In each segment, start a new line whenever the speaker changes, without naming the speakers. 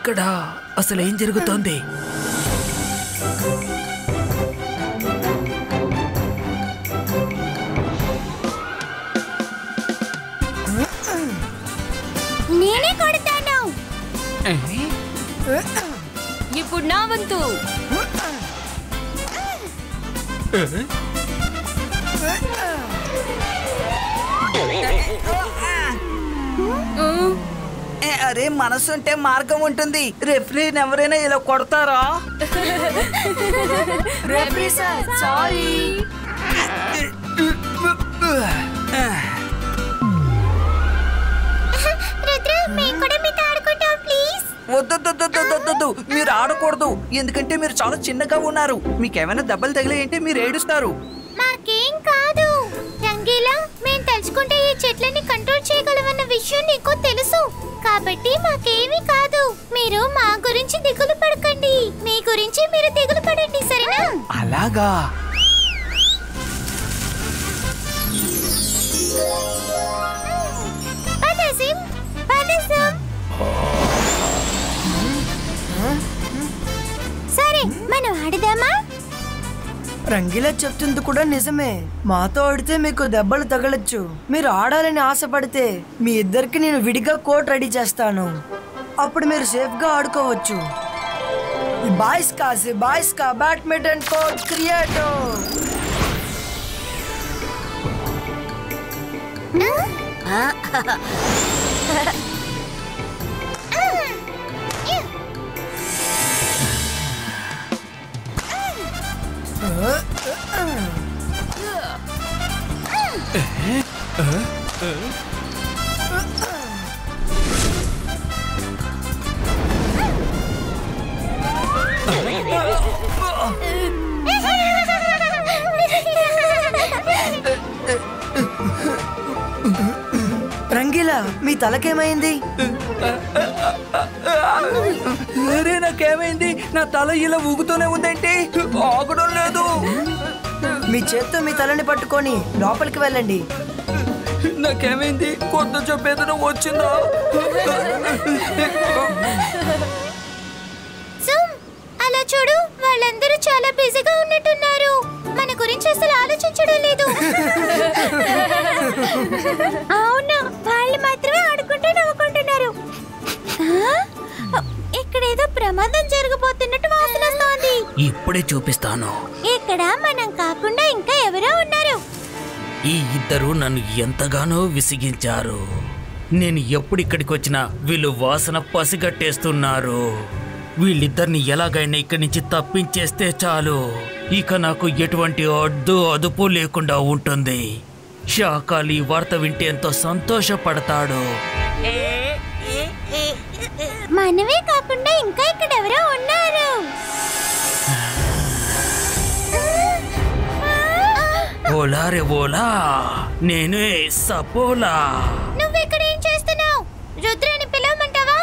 ఇక్కడ అసలు ఏం జరుగుతోంది?
నేనే కొడతాను.
ఇప్పుడు నా వంతు.
అరే మనసుంటే మార్గం ఉంటుంది. రెఫరీని ఎవరైనా ఇలా కొడతారా?
Referee sir sorry.
వద్దు, మీరు ఆడకూడదు. ఎందుకంటే మీరు చాలా చిన్నగా ఉన్నారు. మీకేమైనా దెబ్బలు తగిలాయంటే మీరు ఏడుస్తారు.
మాకేం కాదు రంగీలా. మేము తలుచుకుంటే ఈ చెట్లని కంట్రోల్ చేయగలమన్న విషయం నీకు తెలుసు కాబట్టి మాకేమీ కాదు. మీరు మా గురించి దిగులు పడకండి. మీ గురించి మీరు దిగులు పడండి, సరేనా?
అలాగా?
సరే మనం ఆడదామా?
రంగీలా చెప్తుంది కూడా నిజమే. మాతో ఆడితే మీకు దెబ్బలు తగలచ్చు. మీరు ఆడాలని ఆశపడితే మీ ఇద్దరికి నేను విడిగా కోర్ట్ రెడీ చేస్తాను. అప్పుడు మీరు సేఫ్ గా ఆడుకోవచ్చు. బాయ్స్ కా బ్యాడ్మింటన్ కోర్ట్ క్రియేటో. రంగీలా మీ తలకేమైంది?
అరే నాకేమైంది? నా తల ఇలా ఊగుతూనే ఉందేంటి? ఆగడం లేదు.
మీ చేత్తో మీ తలని పట్టుకొని లోపలికి వెళ్ళండి.
నాకేమైంది? కొత్త చెప్పేదన వచ్చిందా?
అలా చూడు, వాళ్ళందరూ చాలా బిజీగా ఉన్నట్టున్నారు. మన గురించి అసలు ఆలోచించడం లేదు. అవును, వాళ్ళు మాత్రమే ఆడుకుంటూ నవ్వుకుంటున్నారు. ఇక్కడేదో ప్రమాదం జరగబోతున్నట్టు వాసన వస్తోంది.
ఇప్పుడే చూపిస్తాను.
ఇక్కడ మనం కాకుండా ఇంకా ఎవరో ఉన్నారు.
ఈ ఇద్దరు నన్ను ఎంతగానో విసిగించారు. నేను ఎప్పుడు ఇక్కడికి వచ్చినా వీళ్ళు వాసన పసిగట్టేస్తున్నారు. వీళ్ళిద్దరిని ఎలాగైనా ఇక్కడి నుంచి తప్పించేస్తే చాలు. ఇక నాకు ఎటువంటి అదుపు లేకుండా ఉంటుంది. శాకాలి వార్త వింటే ఎంతో సంతోషపడతాడు.
మనమే కాకుండా ఇంకా ఇక్కడ ఎవరో ఉన్నారు.
ఓలా రే ఓలా, నేనే సపోలా.
నువ్వెక్కడ ఏం చేస్తున్నావు? రుద్రాని పిలవమంటావా?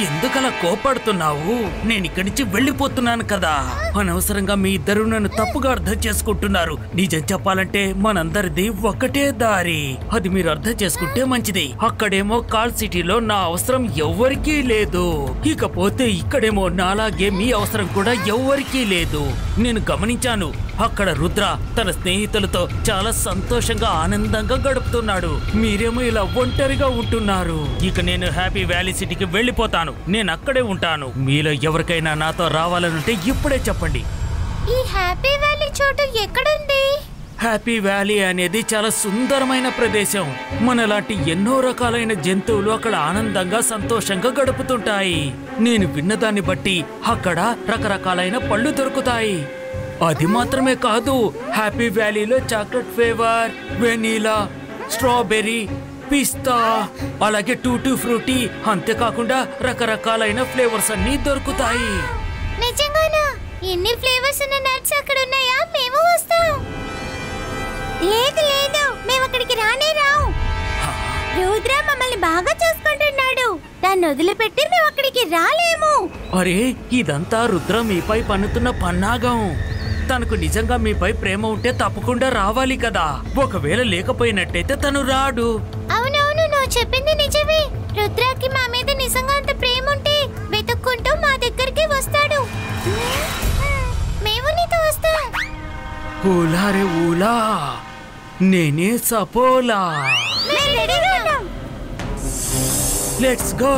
ఎందుకలా కోపడుతున్నావు? నేను ఇక్కడి నుంచి వెళ్ళిపోతున్నాను కదా. అనవసరంగా మీ ఇద్దరు నన్ను తప్పుగా అర్థం చేసుకుంటున్నారు. నిజం చెప్పాలంటే మనందరిది ఒకటే దారి. అది మీరు అర్థం చేసుకుంటే మంచిది. అక్కడేమో కాల్ సిటీలో నా అవసరం ఎవ్వరికీ లేదు. ఇకపోతే ఇక్కడేమో నాలాగే మీ అవసరం కూడా ఎవ్వరికీ లేదు. నేను గమనించాను, అక్కడ రుద్ర తన స్నేహితులతో చాలా సంతోషంగా ఆనందంగా గడుపుతున్నాడు. మీరేమో ఇలా ఒంటరిగా ఉంటున్నారు. ఇక నేను హ్యాపీ వ్యాలీ సిటీకి వెళ్ళిపోతాను. నేను అక్కడే ఉంటాను. మీలో ఎవరికైనా నాతో రావాలనుంటే ఇప్పుడే చెప్పండి.
ఈ హ్యాపీ వ్యాలీ చోటు ఎక్కడుంది?
హ్యాపీ వ్యాలీ అనేది చాలా సుందరమైన ప్రదేశం. మనలాంటి ఎన్నో రకాలైన జంతువులు అక్కడ ఆనందంగా సంతోషంగా గడుపుతుంటాయి. నేను విన్నదాన్ని బట్టి అక్కడ రకరకాలైన పళ్ళు దొరుకుతాయి. అది మాత్రమే కాదు, హ్యాపీ వ్యాలీలో chocolate flavour, vanilla, strawberry, pista, అలాగే టూటీ ఫ్రూటీ, అంతేకాకుండా రకరకాలైన ఫ్లేవర్స్ అన్ని దొరుకుతాయి.
నిజంగానా? ఎన్ని ఫ్లేవర్స్ ఉన్న నట్స్ అక్కడ ఉన్నాయా? మేము వస్తాం. లేదు లేదు, మేము అక్కడికి రానే రావు. రుద్ర మమ్మల్ని బాగా చూసుకుంటున్నాడు. దాన్ని వదిలిపెట్టి మేము అక్కడికి రాలేము.
అరే, ఇదంతా రుద్ర మీపై పన్నుతున్న పన్నాగం. తనకు నిజంగా మీపై ప్రేమ ఉంటే తప్పకుండా రావాలి కదా. ఒకవేళ లేకపోయినట్టయితే తను రాడు.
అవునవును, నువ్వు చెప్పింది నిజమే. రుద్రకి మా మీద నిజంగా అంత ప్రేమ ఉంటే వెతుక్కుంటూ
ఊలా రే ఊలా, నేనే సపోలా. Let's go.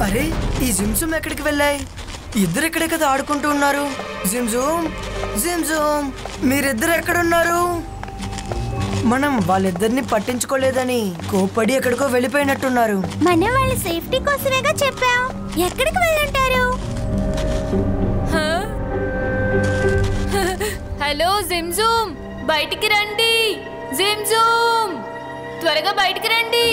అరే ఈ జిమ్జుమ్ ఎక్కడికి వెళ్ళాయి? ఇద్దరు ఇక్కడే కదా ఆడుకుంటూ ఉన్నారు. జిమ్జుమ్, జిమ్జుమ్, మీరిద్దరు ఎక్కడున్నారు? మనం వాళ్ళిద్దరిని పట్టించుకోలేదని కోపడి ఎక్కడికో వెళ్ళిపోయినట్టున్నారు.
మనం వాళ్ళ సేఫ్టీ కోసమేగా చెప్పాం. ఎక్కడికి వెళ్ళుంటారు?
హలో జిమ్జూమ్, బయటికి రండి. జిమ్జూమ్, త్వరగా బయటికి రండి.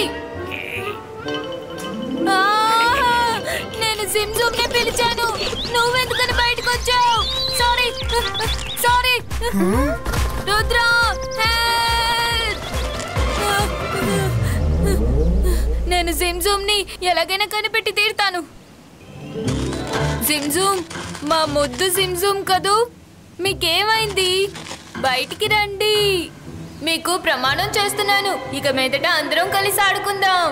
నేను జిమ్జూమ్ ని పిలిచాను, నువ్వెందుకని బయటకు వచ్చావు? Sorry sorry. రుద్రా, నేను జిమ్జూమ్ ని ఎలాగైనా కనిపెట్టి తీరుతాను. జిమ్జూమ్, మా ముద్దు జిమ్జూమ్ కదూ, మీకేమైంది? బయటికి రండి. మీకు ప్రమాణం చేస్తున్నాను, ఇక మీదట అందరం కలిసి ఆడుకుందాం.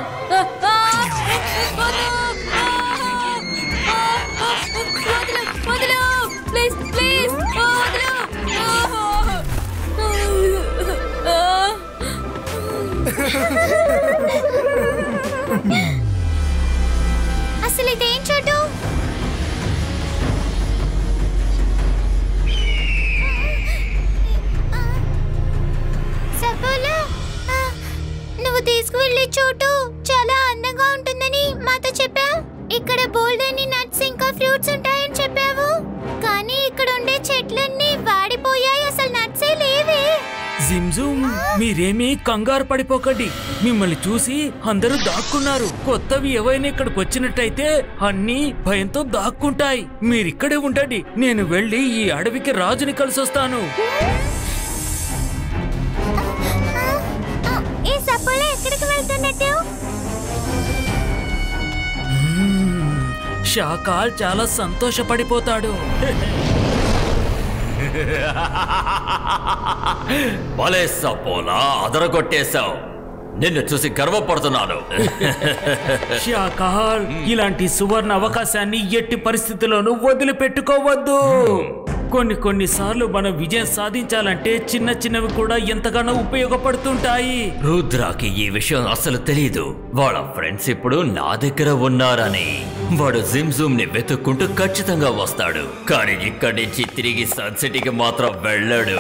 Please please.
అసలు ఇదేం చోటు? సపోలా, నువ్వు తీసుకువెళ్ళే చోటు చాలా అందంగా ఉంటుందని మాతో చెప్పావు. ఇక్కడ బోల్డన్ని నట్స్ ఇంకా ఫ్రూట్స్ ఉంటాయని చెప్పావు, కానీ ఇక్కడ ఉండే చెట్లన్నీ వాడిపోయాయి, అసలు నట్సే లేవే.
జిమ్జూమ్, మీరేమీ కంగారు పడిపోకండి. మిమ్మల్ని చూసి అందరూ దాక్కున్నారు. కొత్తవి ఏవైనా ఇక్కడికి వచ్చినట్టయితే అన్నీ భయంతో దాక్కుంటాయి. మీరిక్కడే ఉండండి, నేను వెళ్ళి ఈ అడవికి రాజుని కలిసొస్తాను.
ఈ సపోలా ఎక్కడికి వెళ్తున్నట్టు?
షాకాల్ చాలా సంతోషపడిపోతాడు.
భలే సపోలా, అదరగొట్టేశావు. నిన్ను చూసి గర్వపడుతున్నాను.
షాకాల్, ఇలాంటి సువర్ణ అవకాశాన్ని ఎట్టి పరిస్థితుల్లోనూ వదిలిపెట్టుకోవద్దు. కొన్నిసార్లు మనం విజయం సాధించాలంటే చిన్న చిన్నవి కూడా ఎంతగానో ఉపయోగపడుతుంటాయి.
రుద్రాకి ఈ విషయం అసలు తెలీదు. వాళ్ళ ఫ్రెండ్స్ ఇప్పుడు నా దగ్గర ఉన్నారని. వాడు జిమ్జూమ్ ని వెతుక్కుంటూ ఖచ్చితంగా వస్తాడు, కానీ ఇక్కడి నుంచి తిరిగి సన్సిటీకి మాత్రం వెళ్ళాడు.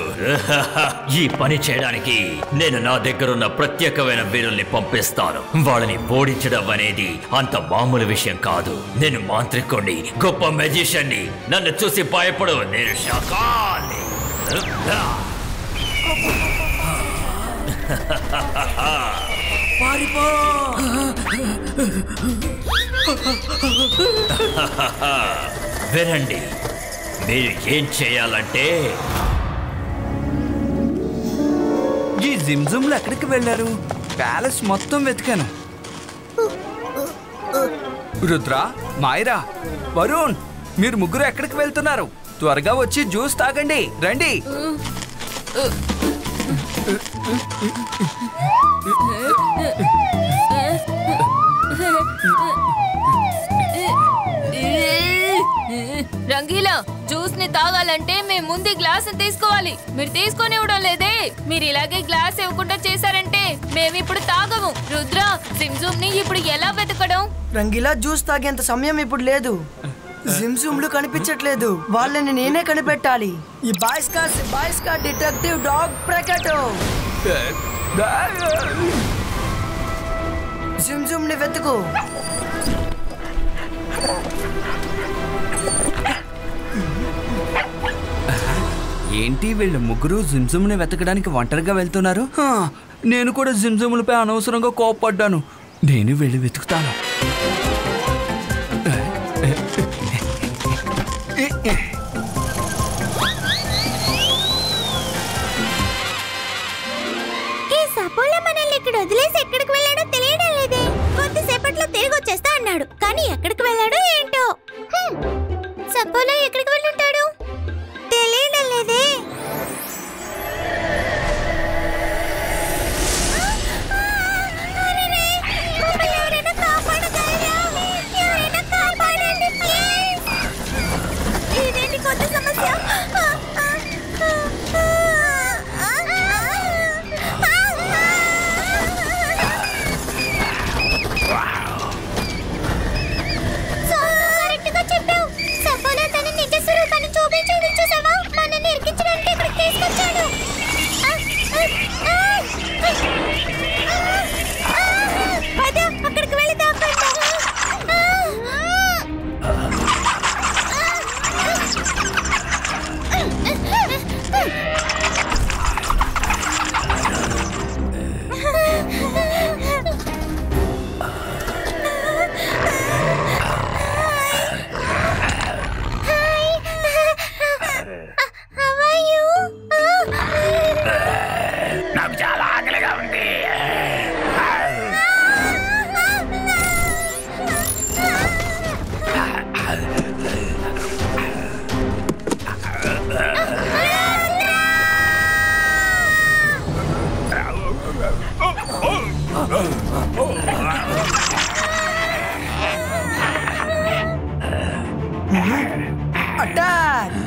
ఈ పని చేయడానికి నేను నా దగ్గరున్న ప్రత్యేకమైన వీరుల్ని పంపిస్తాను. వాళ్ళని ఓడించడం అనేది అంత మామూలు విషయం కాదు. నేను మాంత్రికుణ్ణి, గొప్ప మెజిషియన్ని. నన్ను చూసి భయపడు, నేను షాకాల్ని.
పారిపో.
వినండి, మీరు ఏం చేయాలంటే
ఈ జిమ్జుమ్లు ఎక్కడికి వెళ్ళారు? ప్యాలెస్ మొత్తం వెతికాను. రుద్ర, మాయరా, వరుణ్, మీరు ముగ్గురు ఎక్కడికి వెళ్తున్నారు? త్వరగా వచ్చి జ్యూస్ తాగండి, రండి.
రంగీలా, జ్యూస్ ని తాగాలంటే మేము ముందు గ్లాస్ తీసుకోవాలి. మీరు తీసుకొని ఇవ్వడం లేదే. మీరు ఇలాగే గ్లాస్ ఇవ్వకుండా చేశారంటే మేమిప్పుడు తాగము. రుద్ర, జిమ్జూమ్ ని ఇప్పుడు ఎలా వెతకడం?
రంగీలా, జ్యూస్ తాగేంత సమయం ఇప్పుడు లేదు. జిమ్జూమ్లు కనిపించట్లేదు, వాళ్ళని నేనే కనిపెట్టాలి. ఈ బాయ్స్ కా డిటెక్టివ్ డాగ్ ప్రకటో. జిమ్జూమ్ ని వెతుకు.
ఏంటి వీళ్ళు ముగ్గురు జిమ్జుమ్ని వెతకడానికి ఒంటరిగా వెళ్తున్నారు? నేను కూడా జిమ్జుమ్లపై అనవసరంగా కోపపడ్డాను. నేను వెళ్ళి వెతుకుతాను.
ఈ సపోలా మనల్ని ఇక్కడ వదిలేసి ఎక్కడికి వెళ్ళాడో తెలియడం లేదే. కొద్దిసేపట్లో తిరిగి వచ్చేస్తా అన్నాడు, కానీ ఎక్కడికి వెళ్ళాడో ఏంటో. సపోలా ఎక్కడికి వెళ్ళుంటాడు తెలియడం లేదే.
అటాక్!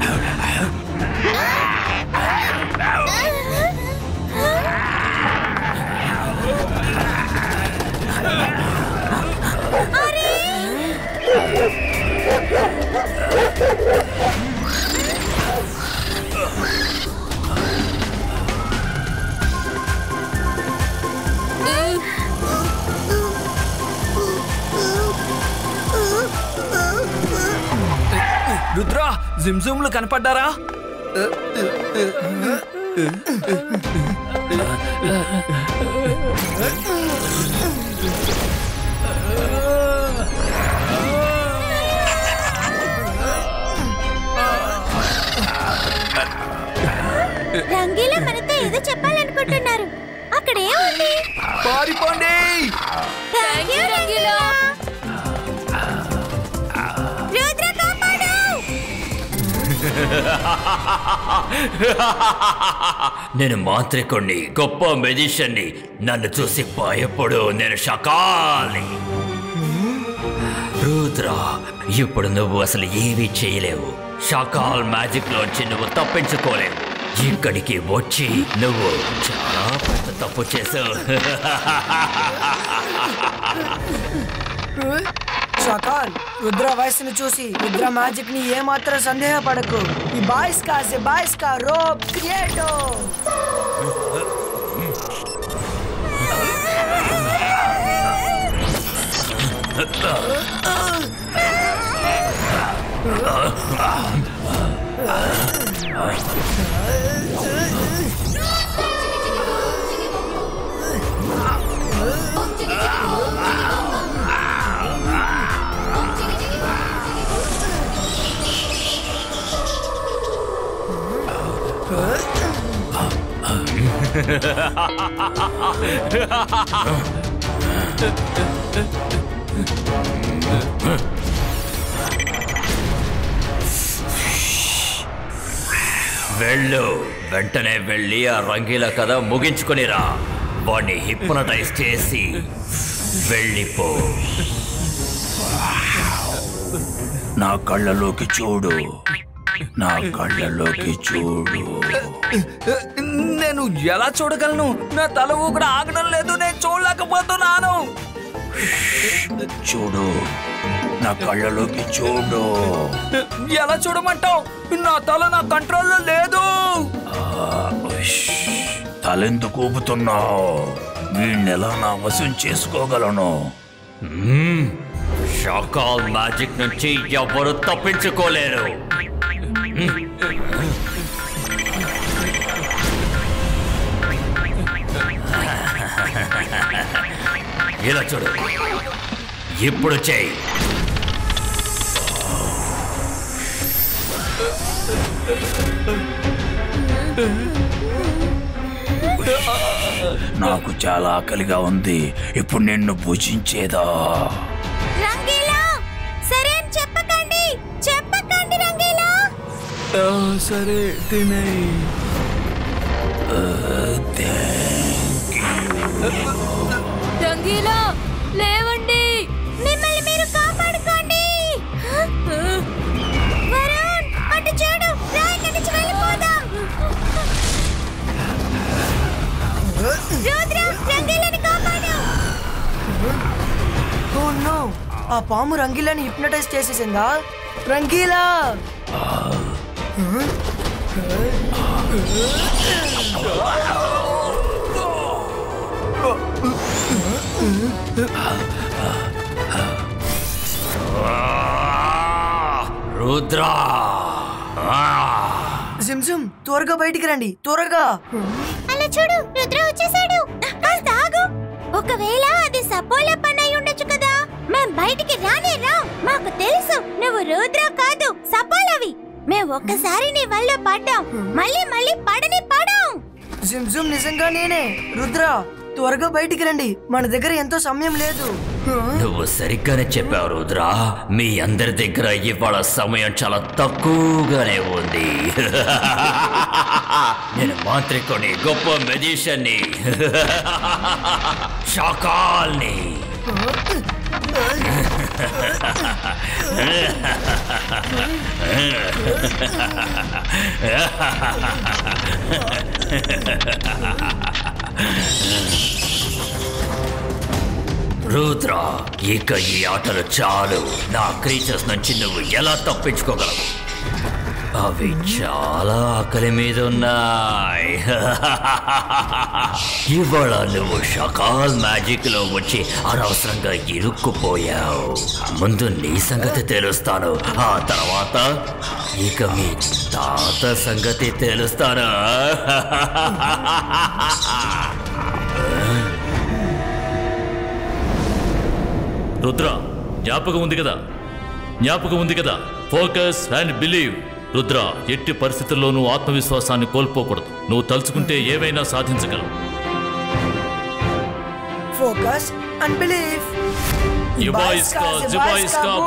రుద్ర జిమ్జుమ్లు కనపడ్డారా?
రంగీలా మనతో ఏదో చెప్పాలనుకుంటున్నారు. అక్కడ ఏముంది?
పారిపోండి!
Thank you Rangeela.
రుద్ర కాపాడు!
నేను మాంత్రికుణ్ణి, గొప్ప మెజిషియన్ని. నన్ను చూసి భయపడు, నేను షకాల్ని. రుద్ర, ఇప్పుడు నువ్వు అసలు ఏమీ చేయలేవు. షకాల్ మ్యాజిక్ లోంచి నువ్వు తప్పించుకోలేవు. ఇక్కడికి వచ్చి నువ్వు చాలా పెద్ద తప్పు చేసావు.
షకాల్, రుద్ర వయసును చూసి రుద్ర మ్యాజిక్ ని ఏమాత్రం సందేహపడకు. ఈ బాయ్స్ కా రోప్ క్రియేటో.
వెళ్ళు, వెంటనే వెళ్ళి ఆ రంగీల కథ ముగించుకునిరా. వాడిని హిప్నటైజ్ చేసి వెళ్ళిపో.
నా కళ్ళలోకి చూడు, నా కళ్ళలోకి చూడు.
నేను ఎలా చూడగలను? నా తల ఊపిరి ఆగడం లేదు, నేను చూడలేకపోతున్నాను.
చూడు, నా కళ్ళలోకి చూడు.
ఎలా చూడమంటావు? నా తల నా కంట్రోల్లో లేదు.
తలెందుకు ఊపుతున్నావు? వీణ్ణెలా నా వశం చేసుకోగలను?
షకాల్ మ్యాజిక్ నుంచి ఎవరు తప్పించుకోలేరు. ఇలా చూడు, ఇప్పుడు చెయ్యి.
నాకు చాలా ఆకలిగా ఉంది. ఇప్పుడు నిన్ను భుజించేదా?
రంగీలా, సరే అని చెప్పకండి రంగీలా.
సరే తినేయి.
రంగీలా, లేవండి.
మిమ్మల్ని మీరు కాపాడుకోండి. వరుణ్, అటు చూడు, రా ఇక్కడి నుంచి వెళ్ళిపోదాం. రుద్ర, రంగీలాని కాపాడు.
ఓ నో, ఆ పాము రంగీలాని హిప్నటైజ్ చేసేసిందా? రంగీలా!
రుద్ర,
జిమ్జుమ్, త్వరగా బయటికి రండి, త్వరగా.
అలా చూడు, రుద్ర వచ్చేసాడు. కాస్త ఆగు. ఒకవేళ అది సపోలా పని అయి ఉండొచ్చు కదా. మేం బయటికి రానే రా. మాకు తెలుసు నువ్వు రుద్ర కాదు, సపోలావి. మేము ఒక్కసారి నీ వల్ల పడ్డాం, మళ్ళీ పడని పడాం.
జిమ్జుమ్, నిజంగా నేనే రుద్ర. త్వరగా బయటికి రండి, మన దగ్గర ఎంతో సమయం లేదు.
నువ్వు సరిగ్గానే చెప్పావు రుద్రా. మీ అందరి దగ్గర ఇవాళ సమయం చాలా తక్కువగానే ఉంది. నేను మాంత్రికుని, గొప్ప మెజిషియన్ని, షాకాల్ని. రుద్రా, ఇక ఈ ఆటలు చాలు. నా క్రీచర్స్ నుంచి నువ్వు ఎలా తప్పించుకోగలవు? అవి చాలా ఆకలి మీద ఉన్నాయి. ఇవాళ నువ్వు షకాల్ మ్యాజిక్ లో వచ్చి అనవసరంగా ఇరుక్కుపోయావు. ముందు నీ సంగతి తెలుస్తాను, ఆ తర్వాత ఇక మీ తాత సంగతి తెలుస్తాను.
రుద్ర, జ్ఞాపకం ఉంది కదా, ఫోకస్ అండ్ బిలీవ్. రుద్ర, ఎట్టి పరిస్థితుల్లోనూ ఆత్మవిశ్వాసాన్ని కోల్పోకూడదు. నువ్వు తలుచుకుంటే ఏవైనా సాధించగలవు.
Focus and believe.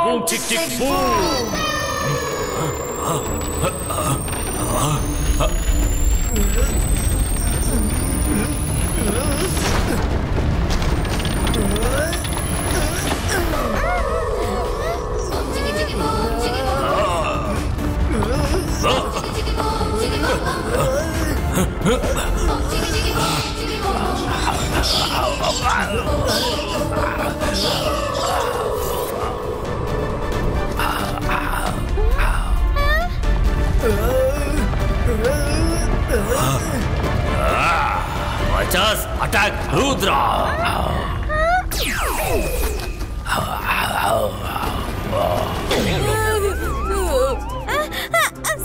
Boom chick chick boom.
Attack Rudra!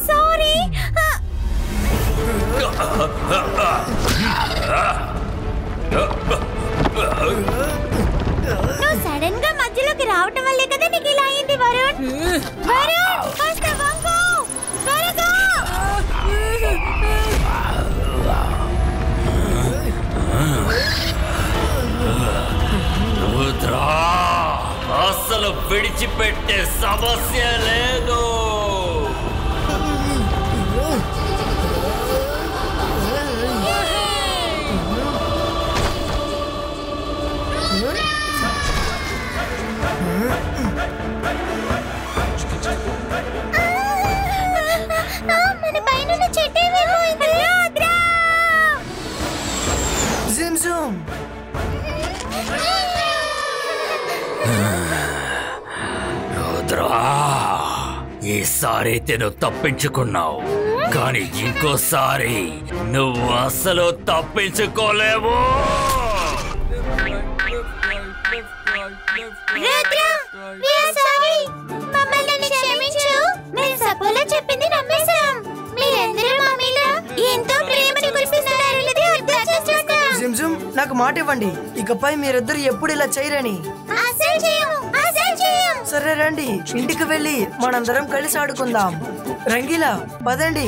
Sorry. నువ్వు సడన్ గా మధ్యలోకి రావటం వల్లే కదా నీకు ఇలా అయింది వరుణ్. వరుణ్, కాస్త వంగు, త్వరగా.
రుద్రా, అసలు విడిచిపెట్టే సమస్య లేదు.
మన పైన చెట్టు వెళ్ళిపోయింది. రుద్రా,
జిమ్జూమ్.
రుద్రా, ఈసారి నువ్వు తప్పించుకున్నావు, కానీ ఇంకోసారి నువ్వు అసలు తప్పించుకోలేవు.
Rudra, we are sorry. మమ్మల్ని క్షమించు. మేము సపోలా చెప్పింది నమ్మేశాం. మీరందరూ మా మీద ఎంతో ప్రేమని కురిపిస్తున్నారన్నది అర్థం చేసుకున్నాం.
జిమ్జూమ్, నాకు మాట ఇవ్వండి, ఇకపై మీరిద్దరు ఎప్పుడు ఇలా చేయరని.
అసలు చేయము.
సరే రండి, ఇంటికి వెళ్ళి మనందరం కలిసి ఆడుకుందాం. రంగీలా, పదండి.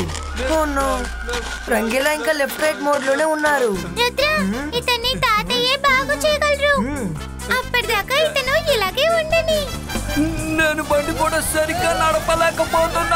రంగీలా ఇంకా లెఫ్ట్ రైట్ మోడ్ లోనే ఉన్నారు.
రుద్ర, ఇతన్ని తాతయ్యే బాగు చేయగలరు. అప్పటిదాకా ఇతను ఇలాగే ఉండని.
నేను బండి కూడా సరిగ్గా నడపలేకపోతున్నా.